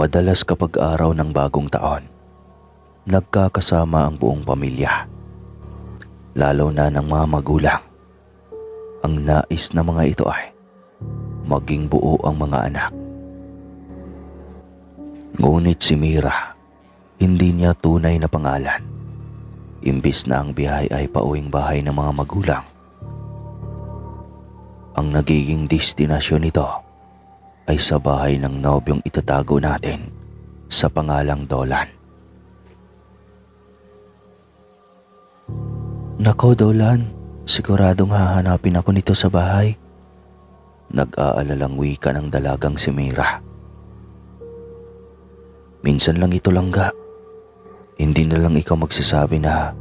Madalas kapag araw ng bagong taon, nagkakasama ang buong pamilya, lalo na ng mga magulang. Ang nais ng mga ito ay maging buo ang mga anak. Ngunit si Mira, hindi niya tunay na pangalan. Imbis na ang biyahe ay pauwing bahay ng mga magulang, ang nagiging destinasyon nito ay sa bahay ng nobyong itatago natin sa pangalang Dolan. Nako Dolan, siguradong hahanapin ako nito sa bahay. Nag-aalalang wika ng dalagang si Mira. Minsan lang ito langga. Hindi na lang ikaw magsasabi na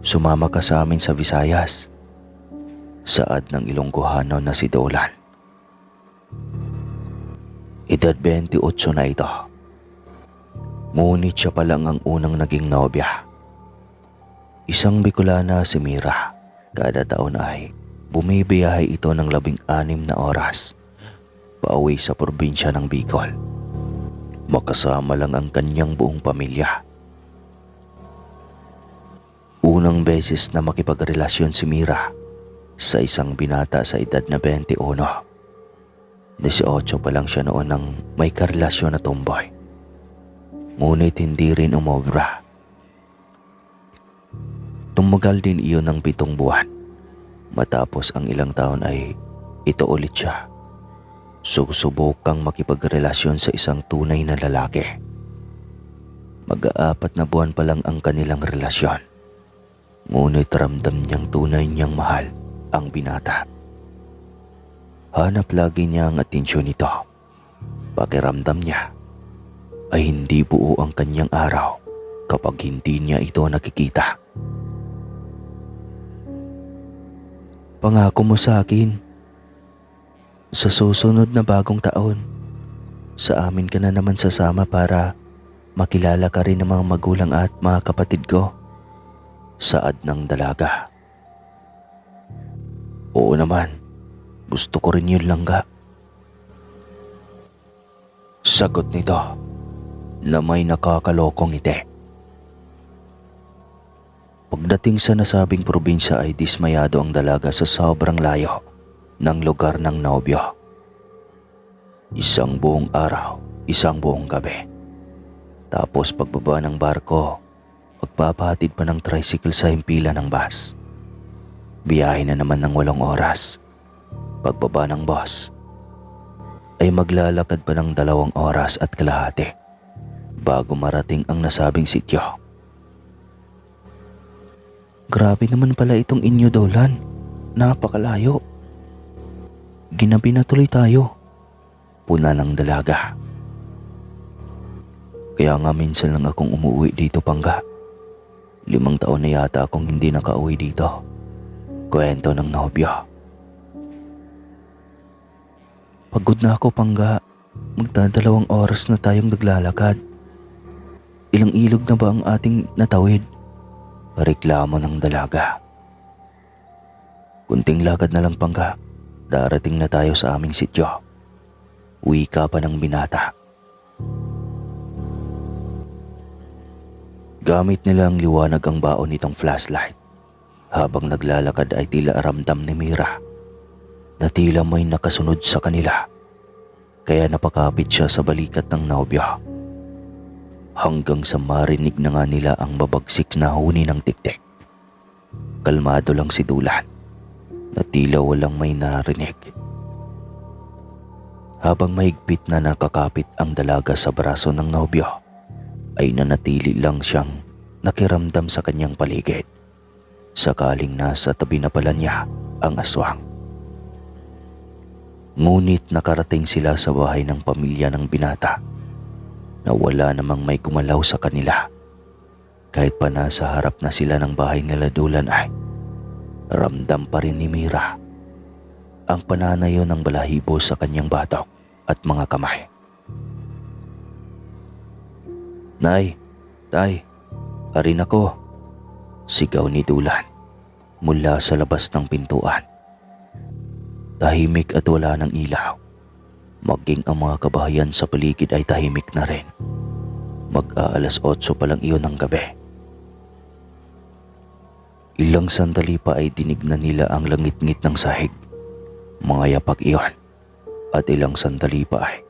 sumama ka sa amin sa Visayas. Saad ng Ilonggohano na si Dolan. Edad 28 na ito. Ngunit siya pa lang ang unang naging nobya. Isang Bicolana si Mira. Kada taon ay bumibiyahe ito ng 16 na oras pauwi sa probinsya ng Bicol. Makasama lang ang kanyang buong pamilya. Unang beses na makipagrelasyon si Mira sa isang binata sa edad na 21. 18 pa lang siya noon nang may karelasyon na tomboy. Ngunit hindi rin umobra. Tumagal din iyon ng 7 buwan. Matapos ang ilang taon ay ito ulit siya. Susubukang makipagrelasyon sa isang tunay na lalaki. Mag-4 na buwan pa lang ang kanilang relasyon. Ngunit ramdam niyang tunay niyang mahal ang binata. Hanap lagi niya ang atensyon nito. Pakiramdam niya ay hindi buo ang kanyang araw kapag hindi niya ito nakikita. Pangako mo sa akin, sa susunod na bagong taon, sa amin ka na naman sasama para makilala ka rin ng mga magulang at mga kapatid ko. Saad ng dalaga. Oo naman, gusto ko rin yun langga. Sagot nito na may nakakalokong ngiti. Pagdating sa nasabing probinsya ay dismayado ang dalaga sa sobrang layo ng lugar ng nobyo. Isang buong araw, isang buong gabi. Tapos pagbaba ng barko, magpapahatid pa ng tricycle sa himpilan ng bus. Biyahe na naman ng 8 oras. Pagbaba ng bus, ay maglalakad pa ng 2 oras at kalahati bago marating ang nasabing sityo. Grabe naman pala itong inyo, Dolan. Napakalayo. Ginabi na tuloy tayo. Puna ng dalaga. Kaya nga minsan lang akong umuwi dito, Pangga. 5 taon na yata akong hindi nakauwi dito. Kwento ng nobyo. Pagod na ako, Pangga. Magdadalawang oras na tayong naglalakad. Ilang ilog na ba ang ating natawid? Reklamo ng dalaga. Kunting lakad na lang, Pangga. Darating na tayo sa aming sityo. Wika pa ng binata. Gamit nila ang liwanag ang baon nitong flashlight. Habang naglalakad ay tila ramdam ni Mira na tila may nakasunod sa kanila. Kaya napakapit siya sa balikat ng nobyo. Hanggang sa marinig na nga nila ang babagsik na huni ng tiktik. Kalmado lang si Dolan na tila walang may narinig. Habang mahigpit na nakakapit ang dalaga sa braso ng nobyo, ay nanatili lang siyang nakiramdam sa kanyang paligid. Sakaling nasa tabi na pala niya ang aswang. Ngunit nakarating sila sa bahay ng pamilya ng binata na wala namang may gumalaw sa kanila. Kahit pa nasa harap na sila ng bahay nila Dolan ay ramdam pa rin ni Mira ang pananayo ng balahibo sa kanyang batok at mga kamay. Nay, tay, harin ako. Sigaw ni Dolan mula sa labas ng pintuan. Tahimik at wala ng ilaw. Maging ang mga kabahayan sa paligid ay tahimik na rin. Mag-aalas 8 pa lang iyon ng gabi. Ilang sandali pa ay dinignan nila ang langit-ngit ng sahig. Mga yapak iyon. At ilang sandali pa ay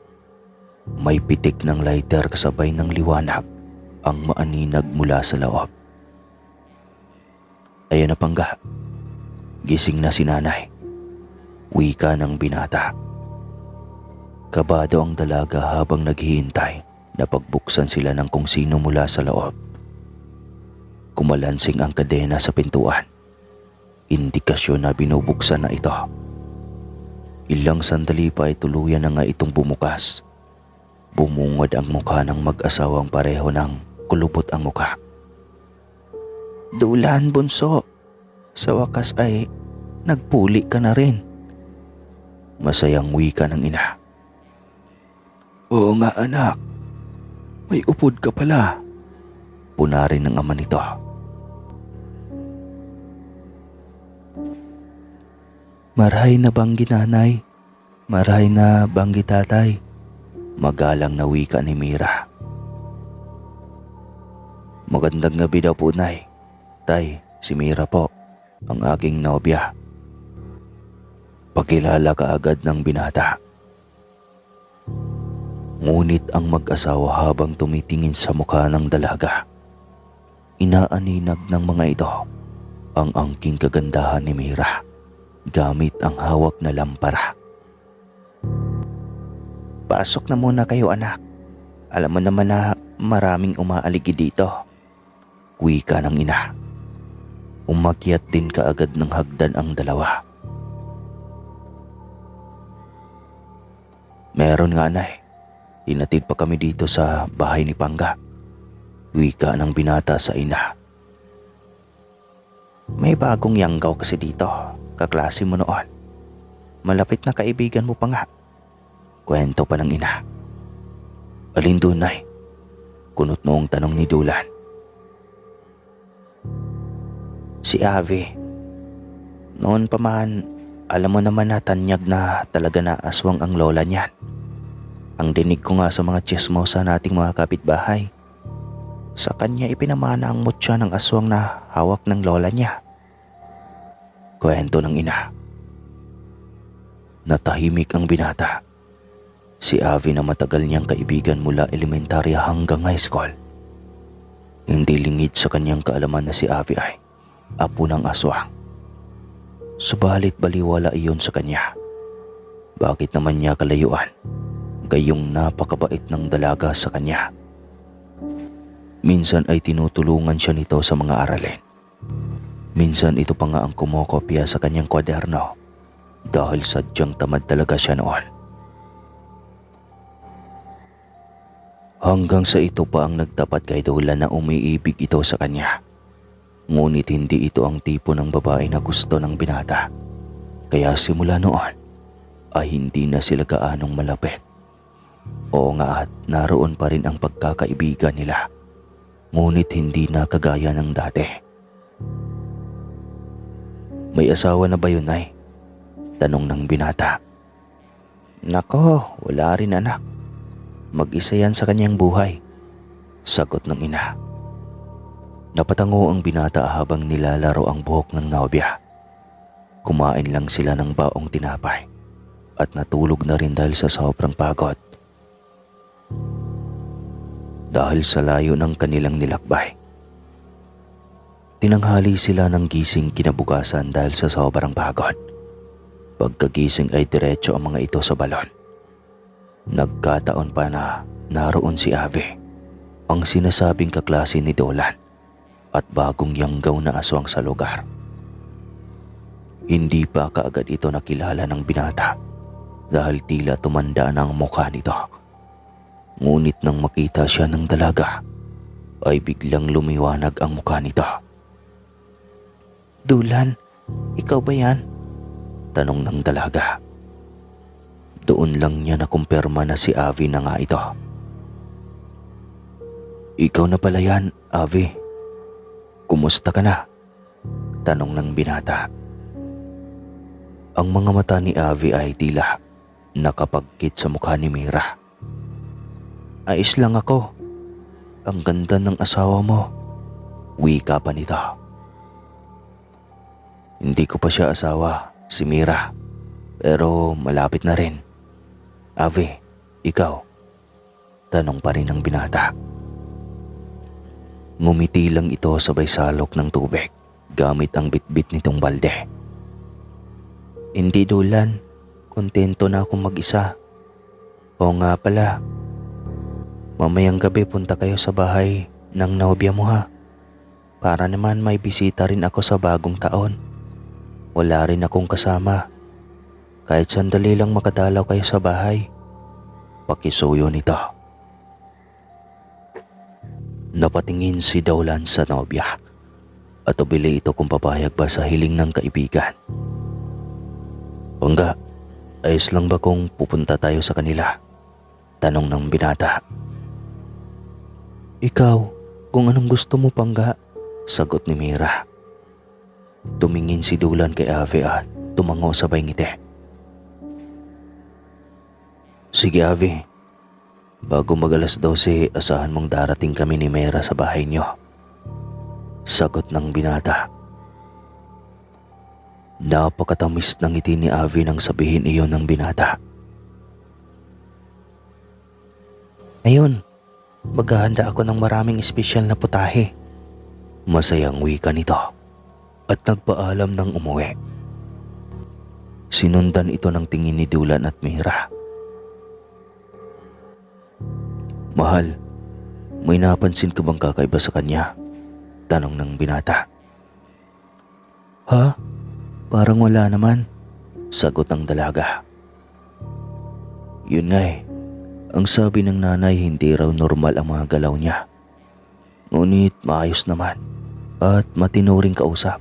may pitik ng lighter kasabay ng liwanag ang maaninag mula sa loob. Ayan na pangga. Gising na si nanay. Wika ng binata. Kabado ang dalaga habang naghihintay na pagbuksan sila ng kung sino mula sa loob. Kumalansing ang kadena sa pintuan. Indikasyon na binubuksan na ito. Ilang sandali pa ay tuluyan na nga itong bumukas. Bumungad ang mukha ng mag-asawang pareho ng kulubot ang mukha. Dulan, bunso. Sa wakas ay nagpuli ka na rin. Masayang wika ng ina. Oo nga anak. May upod ka pala. Punarin ng ama nito. Marahay na banggi nanay. Marahay na banggi tatay. Magalang na wika ni Mira. Magandang gabi daw po, nay. Tay, si Mira po, ang aking nobya. Pakilala ka agad ng binata. Ngunit ang mag-asawa habang tumitingin sa mukha ng dalaga, inaaninag ng mga ito ang angking kagandahan ni Mira gamit ang hawak na lampara. Pasok na muna kayo anak. Alam mo naman na maraming umaaligi dito. Wika ng ina. Umakyat din kaagad ng hagdan ang dalawa. Meron nga nay. Hinatid pa kami dito sa bahay ni Pangga. Wika ng binata sa ina. May bagong yanggaw kasi dito. Kaklase mo noon. Malapit na kaibigan mo pa nga. Kwento pa ng ina. Alin doon, nay? Kunot noong tanong ni Dulan. Si Avi. Noon pa man, alam mo naman na tanyag na talaga na aswang ang lola niyan. Ang dinig ko nga sa mga tsismosa nating mga kapitbahay. Sa kanya ipinamana ang mutya ng aswang na hawak ng lola niya. Kwento ng ina. Natahimik ang binata. Si Avi na matagal niyang kaibigan mula elementarya hanggang high school. Hindi lingid sa kanyang kaalaman na si Avi ay apo ng aswang. Subalit baliwala iyon sa kanya. Bakit naman niya kalayuan? Gayong napakabait ng dalaga sa kanya. Minsan ay tinutulungan siya nito sa mga aralin. Minsan ito pa nga ang kumokopya sa kanyang kwaderno dahil sadyang tamad talaga siya noon. Hanggang sa ito pa ang nagtapat kay Dulan na umiibig ito sa kanya. Ngunit hindi ito ang tipo ng babae na gusto ng binata. Kaya simula noon ay hindi na sila gaanong malapit. Oo nga at naroon pa rin ang pagkakaibigan nila. Ngunit hindi na kagaya ng dati. May asawa na ba yun, nay? Tanong ng binata. Nako, wala rin anak. Mag-isa yan sa kanyang buhay. Sagot ng ina. Napatango ang binata habang nilalaro ang buhok ng nobya. Kumain lang sila ng baong tinapay at natulog na rin dahil sa sobrang pagod. Dahil sa layo ng kanilang nilakbay. Tinanghali sila ng gising kinabukasan dahil sa sobrang pagod. Pagkagising ay diretso ang mga ito sa balon. Nagkataon pa na naroon si Ave, ang sinasabing kaklase ni Dolan at bagong yanggaw na aswang sa lugar. Hindi pa kaagad ito nakilala ng binata dahil tila tumanda na ang mukha nito. Ngunit nang makita siya ng dalaga, ay biglang lumiwanag ang mukha nito. Dulan, ikaw ba yan? Tanong ng dalaga. Doon lang niya nakumpirma na si Avi na nga ito. Ikaw na pala yan, Avi. Kumusta ka na? Tanong ng binata. Ang mga mata ni Avi ay tila nakapagkit sa mukha ni Mira. Ayos lang ako. Ang ganda ng asawa mo. Wika pa nito. Hindi ko pa siya asawa, si Mira. Pero malapit na rin. Ave, ikaw? Tanong pa rin ng binata. Ngumiti lang ito sabay salok ng tubig gamit ang bitbit nitong balde. Hindi Dulan, kontento na akong mag-isa. Oo nga pala, mamayang gabi punta kayo sa bahay ng nobya mo ha. Para naman may bisita rin ako sa bagong taon. Wala rin akong kasama. Kahit sandali lang makadalaw kayo sa bahay. Pakisuyo nito. Napatingin si Daulan sa nobya at ubili ito kung papayag ba sa hiling ng kaibigan. Pangga, ayos lang ba kung pupunta tayo sa kanila? Tanong ng binata. Ikaw, kung anong gusto mo Pangga, sagot ni Mira. Tumingin si Dulan kay Ave at tumango sabay ngiti. Sige Ave, bago mag-alas 12, asahan mong darating kami ni Mira sa bahay niyo. Sagot ng binata. Napakatamis ng ngiti ni Ave nang sabihin iyon ng binata. Ayun, maghahanda ako ng maraming espesyal na putahe. Masayang wika nito at nagpaalam ng umuwi. Sinundan ito ng tingin ni Dulan at Mira. Mahal, may napansin ka bang kakaiba sa kanya? Tanong ng binata. Ha? Parang wala naman, sagot ng dalaga. Yun nga eh, ang sabi ng nanay hindi raw normal ang mga galaw niya. Ngunit maayos naman at matinuring kausap,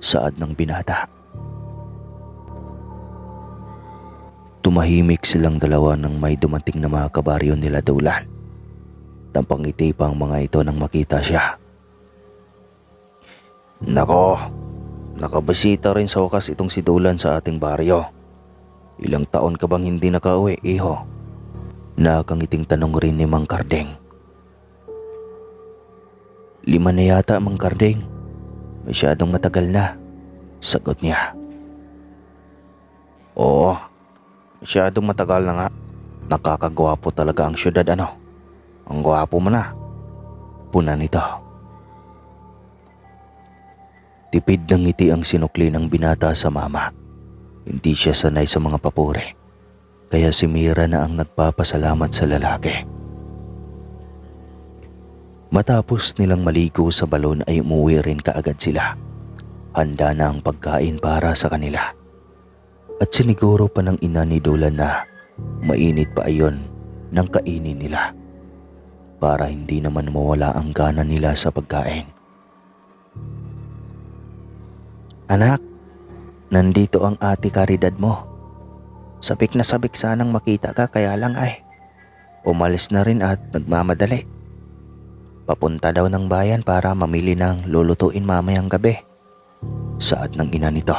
saad ng binata. Tumahimik silang dalawa nang may dumating na mga kabaryo nila Dulan. Tampangiti pa ang mga ito nang makita siya. Nako, nakabisita rin sa wakas itong si Dulan sa ating baryo. Ilang taon ka bang hindi nakauwi, iho? Nakangiting tanong rin ni Mang Karding. 5 na yata, Mang Karding. Masyadong matagal na, sagot niya. Oo, masyadong matagal na nga. Nakakagwapo talaga ang syudad ano. Ang gwapo mo na. Puna nito. Tipid ng ngiti ang sinukli ng binata sa mama. Hindi siya sanay sa mga papuri. Kaya si Mira na ang nagpapasalamat sa lalaki. Matapos nilang maligo sa balon ay umuwi rin kaagad sila. Handa na ang pagkain para sa kanila. At siniguro pa ng ina ni Dulan na mainit pa ayon ng kainin nila. Para hindi naman mawala ang gana nila sa pagkain. Anak, nandito ang ate Caridad mo. Sabik na sabik sanang makita ka kaya lang ay umalis na rin at nagmamadali. Papunta daw ng bayan para mamili ng lulutuin mamayang gabi. Saad ng ina nito.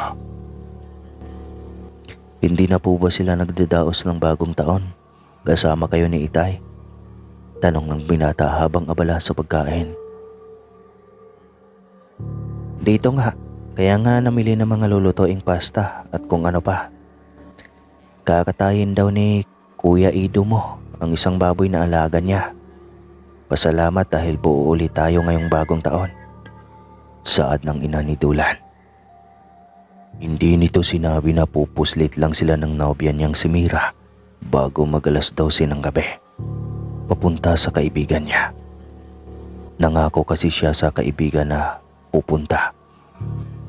Hindi na po ba sila nagdadaos ng bagong taon? Kasama kayo ni Itay? Tanong ng binata habang abala sa pagkain. Dito nga, kaya nga namili ng mga lulutuing pasta at kung ano pa. Kakatayin daw ni Kuya Ido mo ang isang baboy na alaga niya. Pasalamat dahil buo ulit tayo ngayong bagong taon. Saad ng ina ni Dulan. Hindi nito sinabi na pupuslit lang sila ng nobya niyang si Mira bago mag-alas 12 ng gabi. Papunta sa kaibigan niya. Nangako kasi siya sa kaibigan na pupunta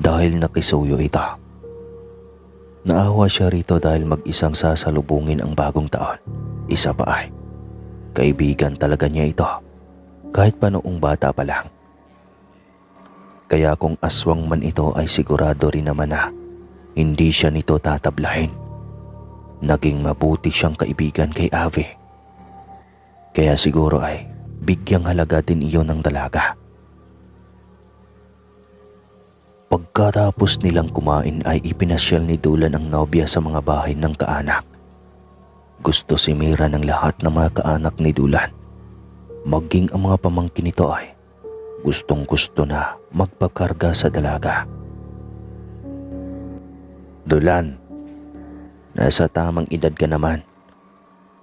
dahil nakisuyo ito. Naawa siya rito dahil mag-isang sasalubungin ang bagong taon. Isa pa ay, kaibigan talaga niya ito kahit pa noong bata pa lang. Kaya kung aswang man ito ay sigurado rin naman na hindi siya nito tatablahin. Naging mabuti siyang kaibigan kay Ave. Kaya siguro ay bigyang halaga din iyon ng dalaga. Pagkatapos nilang kumain ay ipinasyal ni Dulan ang nobya sa mga bahay ng kaanak Gusto si Mira ng lahat ng mga kaanak ni Dulan. Maging ang mga pamangkin nito ay gustong gusto na magpakarga sa dalaga. Dulan, nasa tamang edad ka naman.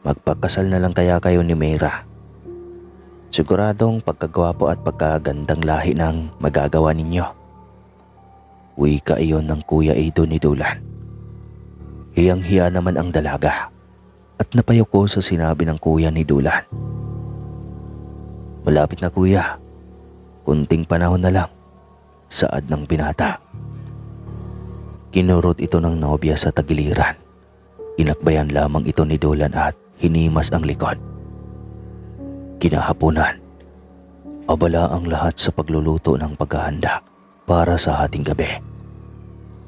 Magpakasal na lang kaya kayo ni Mira. Siguradong pagkagwapo at pagkagandang lahi ng magagawa ninyo. Wika iyon ng Kuya Edo ni Dulan. Hiyang-hiya naman ang dalaga at napayuko sa sinabi ng kuya ni Dulan. Malapit na kuya, kunting panahon na lang, saad ng binata. Kinurot ito ng nobya sa tagiliran. Inakbayan lamang ito ni Dulan at hinimas ang likod. Kinahaponan, abala ang lahat sa pagluluto ng paghahanda para sa hating gabi.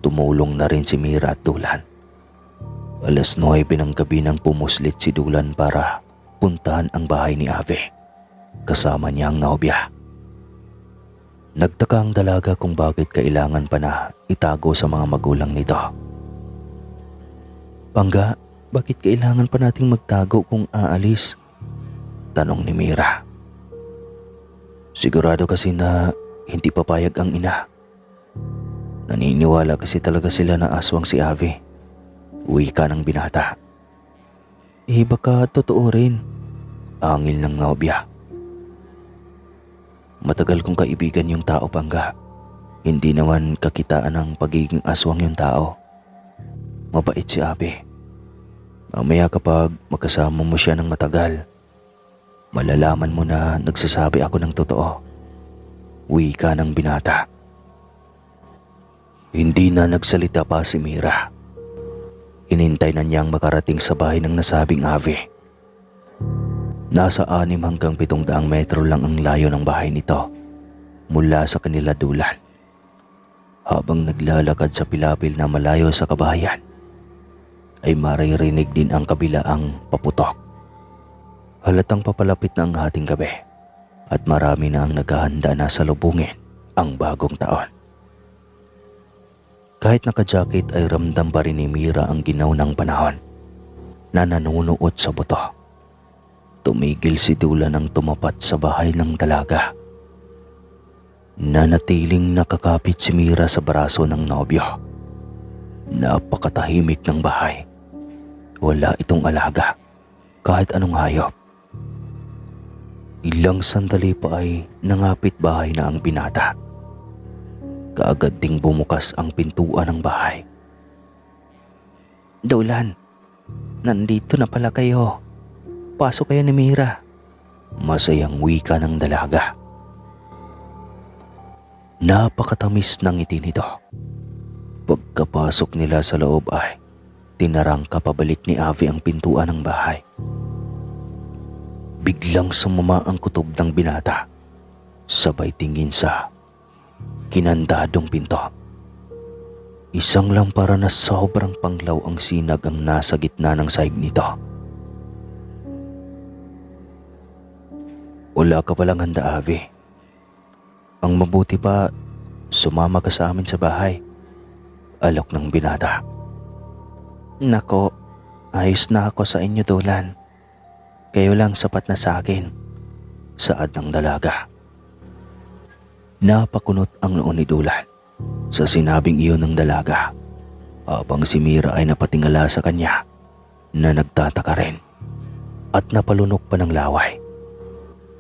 Tumulong na rin si Mira at Dulan. 9:00 ng gabi nang pumuslit si Dulan para puntahan ang bahay ni Ave. Kasama niya ang nobya. Nagtaka ang dalaga kung bakit kailangan pa na itago sa mga magulang nito. Pangga, bakit kailangan pa nating magtago kung aalis? Tanong ni Mira. Sigurado kasi na hindi papayag ang ina. Naniniwala kasi talaga sila na aswang si Ave. Wika ng binata. Baka totoo rin. Angil ng nobya. Matagal kong kaibigan yung tao, Pangga. Hindi naman kakitaan ng pagiging aswang yung tao. Mabait si Ave. Mamaya kapag magkasama mo siya ng matagal, malalaman mo na nagsasabi ako ng totoo. Wika ng binata. Hindi na nagsalita pa si Mira. Hinintay na niyang makarating sa bahay ng nasabing Ave. Nasa 6 hanggang 700 metro lang ang layo ng bahay nito mula sa kanila Dulan. Habang naglalakad sa pilapil na malayo sa kabahayan, ay maririnig din ang kabilaang paputok. Halatang papalapit na ang hating gabi at marami na ang naghahanda na salubungin ang bagong taon. Kahit naka-jacket ay ramdam pa rin ni Mira ang ginaw ng panahon na nanunuot sa buto. Tumigil si Dulan nang tumapat sa bahay ng dalaga. Nanatiling nakakapit si Mira sa braso ng nobyo. Napakatahimik ng bahay. Wala itong alaga, kahit anong hayop. Ilang sandali pa ay nangapit bahay na ang binata. Kaagad ding bumukas ang pintuan ng bahay. Dulan, nandito na pala kayo. Pasok kayo ni Mira. Masayang wika ng dalaga. Napakatamis ng ngiti nito. Pagkapasok nila sa loob ay tinarangka pabalik ni Ave ang pintuan ng bahay. Biglang sumama ang kutob ng binata. Sabay tingin sa kinandadong pinto. Isang lampara na sobrang panglaw ang sinag ang nasa gitna ng sahig nito. Wala ka palang handa, Ave. Ang mabuti pa, sumama ka sa amin sa bahay. Alok ng binata. Nako, ayos na ako sa inyo, Dulan. Kayo lang sapat na sa akin. Saad ng dalaga. Napakunot ang noo ni Dulan sa sinabing iyon ng dalaga, habang si Mira ay napatingala sa kanya na nagtataka rin at napalunok pa ng laway.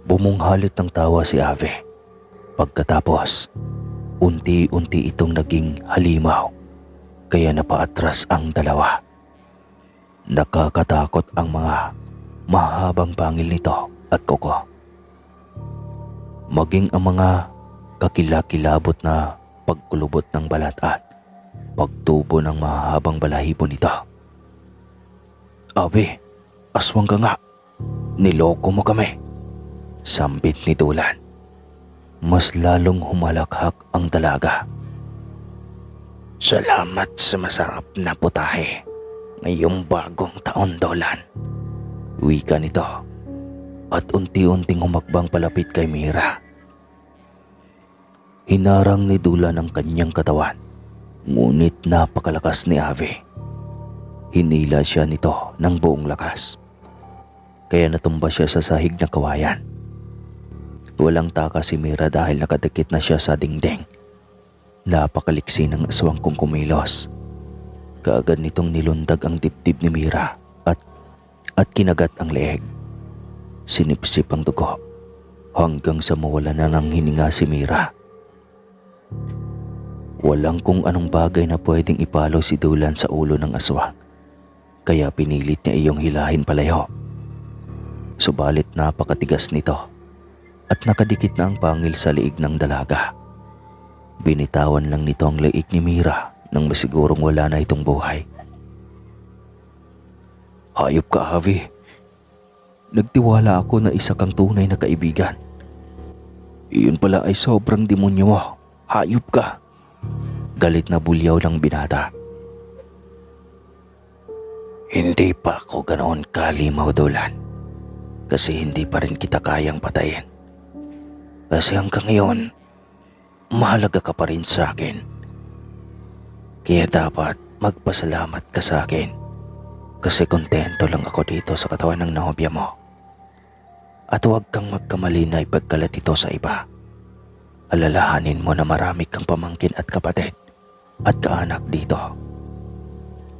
Bumunghalit ng tawa si Ave. Pagkatapos, unti-unti itong naging halimaw, kaya napaatras ang dalawa. Nakakatakot ang mga mahabang pangil nito at kuko. Maging ang mga kakilakilabot na pagkulubot ng balat at pagtubo ng mahabang balahibo nito. Ave, aswang ka nga. Niloko mo kami. Sambit ni Dulan. Mas lalong humalakhak ang dalaga. Salamat sa masarap na putahe ngayong bagong taon, Dulan. Wika nito at unti-unting humakbang palapit kay Mira. Hinarang ni Dulan ang kanyang katawan, ngunit napakalakas ni Ave. Hinila siya nito ng buong lakas. Kaya natumba siya sa sahig na kawayan. Walang taka si Mira dahil nakadikit na siya sa dingding. Napakaliksi ng aswang kung kumilos. Kaagad nitong nilundag ang dibdib ni Mira at kinagat ang leeg. Sinipsip ang dugo hanggang sa mawala na ng hininga si Mira. Walang kung anong bagay na pwedeng ipalo si Dolan sa ulo ng aswang, kaya pinilit niya iyong hilahin palayo. Subalit napakatigas nito at nakadikit na ang pangil sa liig ng dalaga. Binitawan lang nito ang leeg ni Mira nang masigurong wala na itong buhay. Hayop ka, Avi. Nagtiwala ako na isa kang tunay na kaibigan. Iyon pala ay sobrang demonyo mo. Hayop ka. Galit na bulyaw ng binata. Hindi pa ako ganoon kalimaw, Dolan. Kasi hindi pa rin kita kayang patayin. Kasi hanggang ngayon, mahalaga ka pa rin sa akin. Kaya dapat magpasalamat ka sa akin. Kasi kontento lang ako dito sa katawan ng nobya mo. At huwag kang magkamali na ipagkalat ito sa iba. Alalahanin mo na marami kang pamangkin at kapatid at kaanak dito.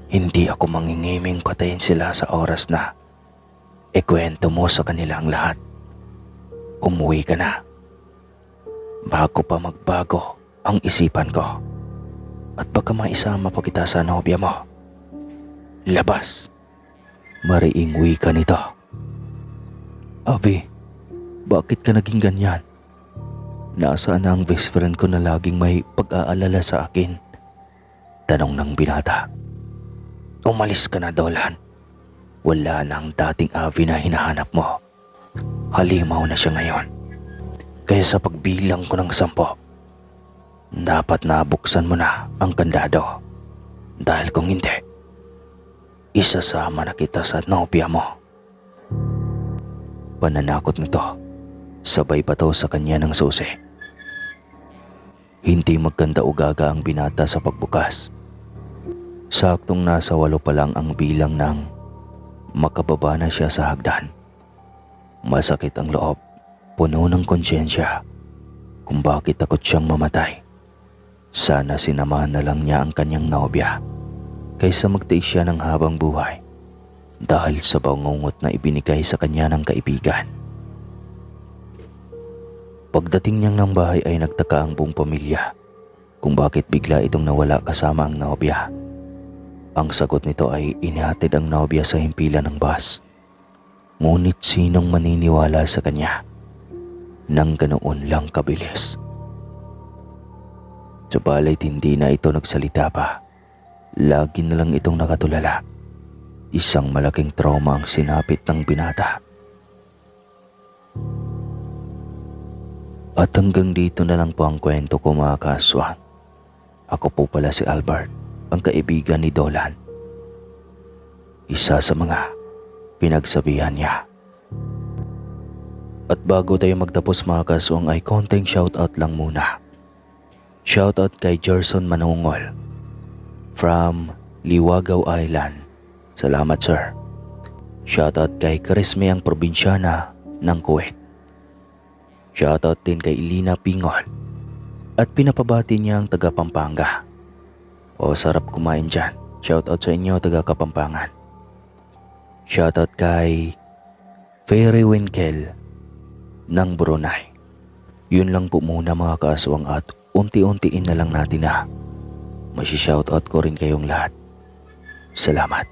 Hindi ako mangingiming patayin sila sa oras na ikwento mo sa kanila ang lahat. Umuwi ka na. Bago pa magbago ang isipan ko. At baka maisama pa kita sa nobya mo. Labas. Mariing wika nito. Abi, bakit ka naging ganyan? Nasaan na ang best friend ko na laging may pag-aalala sa akin? Tanong ng binata. Umalis ka na, Dolan. Wala na ang dating Avi na hinahanap mo. Halimaw na siya ngayon. Kaya sa pagbilang ko ng 10, dapat nabuksan mo na ang kandado. Dahil kung hindi, isasama na kita sa nobya mo. Pananakot nito. Sabay pa to sa kanya ng susi. Hindi magkanda ugaga ang binata sa pagbukas. Saktong nasa 8 pa lang ang bilang ng makababa na siya sa hagdan. Masakit ang loob, puno ng konsyensya kung bakit takot siyang mamatay. Sana sinamahan na lang niya ang kanyang nobya kaysa magtiis siya ng habang buhay dahil sa bangungot na ibinigay sa kanya ng kaibigan. Pagdating niyang ng bahay ay nagtaka ang buong pamilya kung bakit bigla itong nawala kasama ang nobya. Ang sagot nito ay inihatid ang nobya sa himpilan ng bus. Ngunit sinong maniniwala sa kanya nang ganoon lang kabilis? Subalit hindi na ito nagsalita pa. Lagi na lang itong nakatulala. Isang malaking trauma ang sinapit ng binata. At hanggang dito na lang po ang kwento ko, mga kaswang. Ako po pala si Albert, ang kaibigan ni Dolan. Isa sa mga pinagsabihan niya. At bago tayo magtapos, mga kaswang, ay konting shoutout lang muna. Shoutout kay Gerson Manungol from Liwagaw Island. Salamat, sir. Shoutout kay Karisme ang probinsyana ng Kuwait. Shoutout din kay Ilina Pingol at pinapabati niya ang taga Pampanga. O, sarap kumain dyan. Shoutout sa inyo, taga Kapampangan. Shoutout kay Fairy Winkel ng Brunei. Yun lang po muna, mga kaaswang, at unti-untiin na lang natin na masishoutout ko rin kayong lahat. Salamat.